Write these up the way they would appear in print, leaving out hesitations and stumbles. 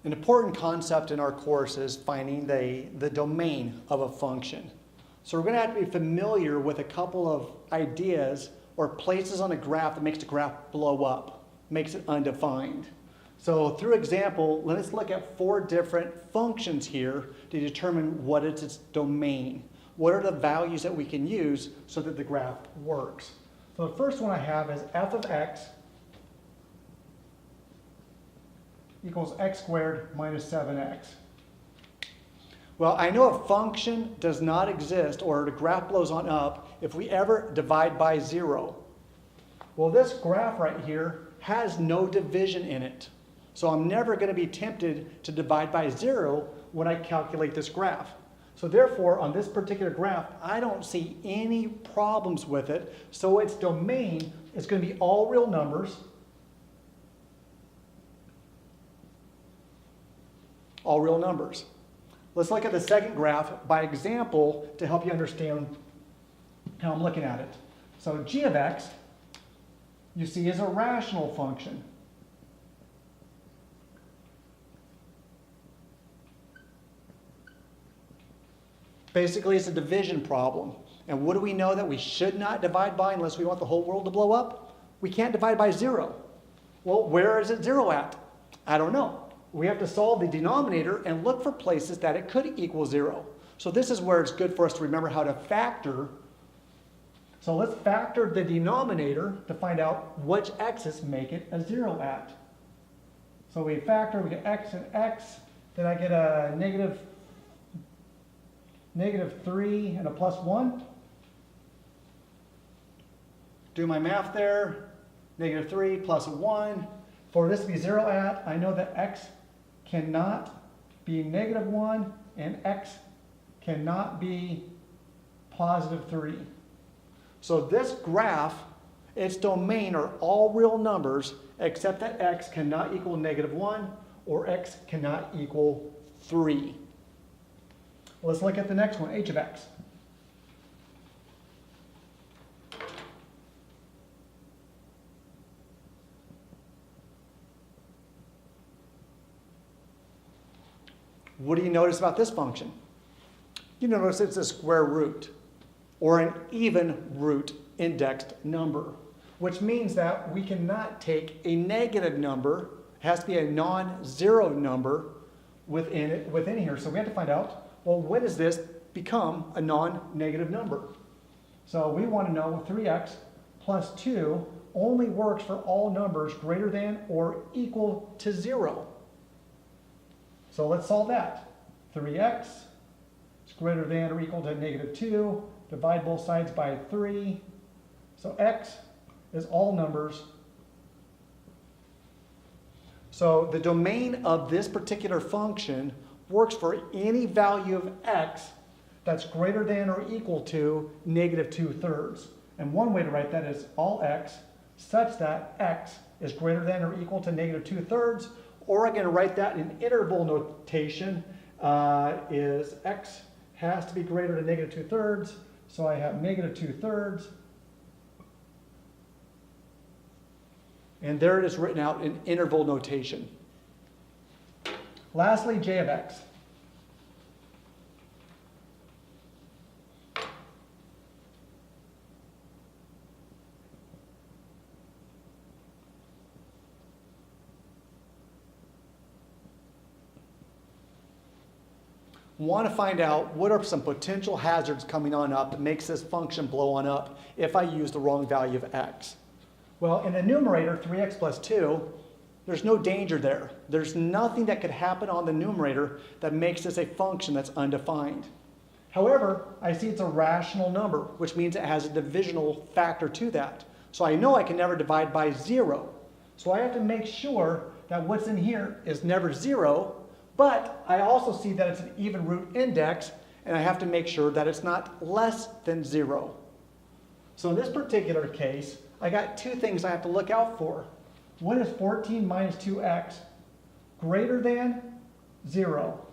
An important concept in our course is finding the domain of a function. So we're going to have to be familiar with a couple of ideas or places on a graph that makes the graph blow up, makes it undefined. So through example, let's look at 4 different functions here to determine what is its domain. What are the values that we can use so that the graph works? So the first one I have is f of x equals x squared minus 7x. Well, I know a function does not exist, or the graph blows on up, if we ever divide by 0. Well, this graph right here has no division in it. So I'm never going to be tempted to divide by 0 when I calculate this graph. So therefore, on this particular graph, I don't see any problems with it. So its domain is going to be all real numbers. All real numbers. Let's look at the second graph by example to help you understand how I'm looking at it. So g of x, you see, is a rational function. Basically, it's a division problem. And what do we know that we should not divide by unless we want the whole world to blow up? We can't divide by 0. Well, where is it 0 at? I don't know. We have to solve the denominator and look for places that it could equal 0. So this is where it's good for us to remember how to factor. So let's factor the denominator to find out which x's make it a 0 at. So we factor, we get x and x, then I get a negative 3 and a plus 1. Do my math there, negative 3 plus a 1. For this to be 0 at, I know that x cannot be negative 1 and x cannot be positive 3. So this graph, its domain are all real numbers except that x cannot equal negative 1 or x cannot equal 3. Let's look at the next one, h of x. What do you notice about this function? You notice it's a square root or an even root indexed number, which means that we cannot take a negative number. It has to be a non-zero number within here. So we have to find out, well, when does this become a non-negative number? So we want to know 3x plus 2 only works for all numbers greater than or equal to 0. So let's solve that. 3x is greater than or equal to negative 2. Divide both sides by 3. So x is all numbers. So the domain of this particular function works for any value of x that's greater than or equal to negative 2/3. And one way to write that is all x such that x is greater than or equal to negative 2/3. Or I'm going to write that in interval notation is x has to be greater than negative 2/3. So I have negative 2/3. And there it is written out in interval notation. Lastly, j of x. Want to find out what are some potential hazards coming on up that makes this function blow on up if I use the wrong value of x. Well, in the numerator, 3x plus 2, there's no danger there. There's nothing that could happen on the numerator that makes this a function that's undefined. However, I see it's a rational number, which means it has a divisional factor to that. So I know I can never divide by 0. So I have to make sure that what's in here is never 0. But I also see that it's an even root index, and I have to make sure that it's not less than 0. So in this particular case, I got 2 things I have to look out for. What is 14 minus 2x? Greater than 0.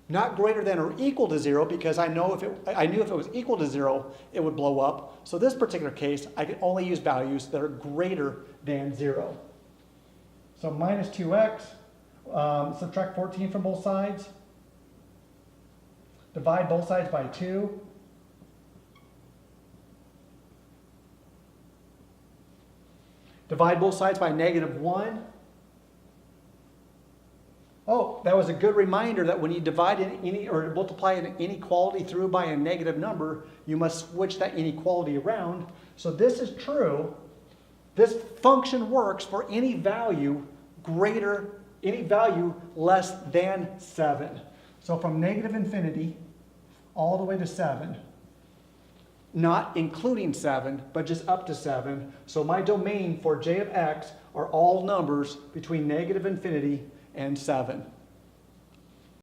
Not greater than or equal to 0, because I knew if it was equal to 0, it would blow up. So this particular case, I can only use values that are greater than 0. So minus 2x. Subtract 14 from both sides. Divide both sides by 2. Divide both sides by -1. Oh, that was a good reminder that when you divide any or multiply an inequality through by a negative number, you must switch that inequality around. So this is true. This function works for any value less than 7. So from -infinity all the way to 7. Not including 7, but just up to 7. So my domain for j of x are all numbers between -infinity and 7.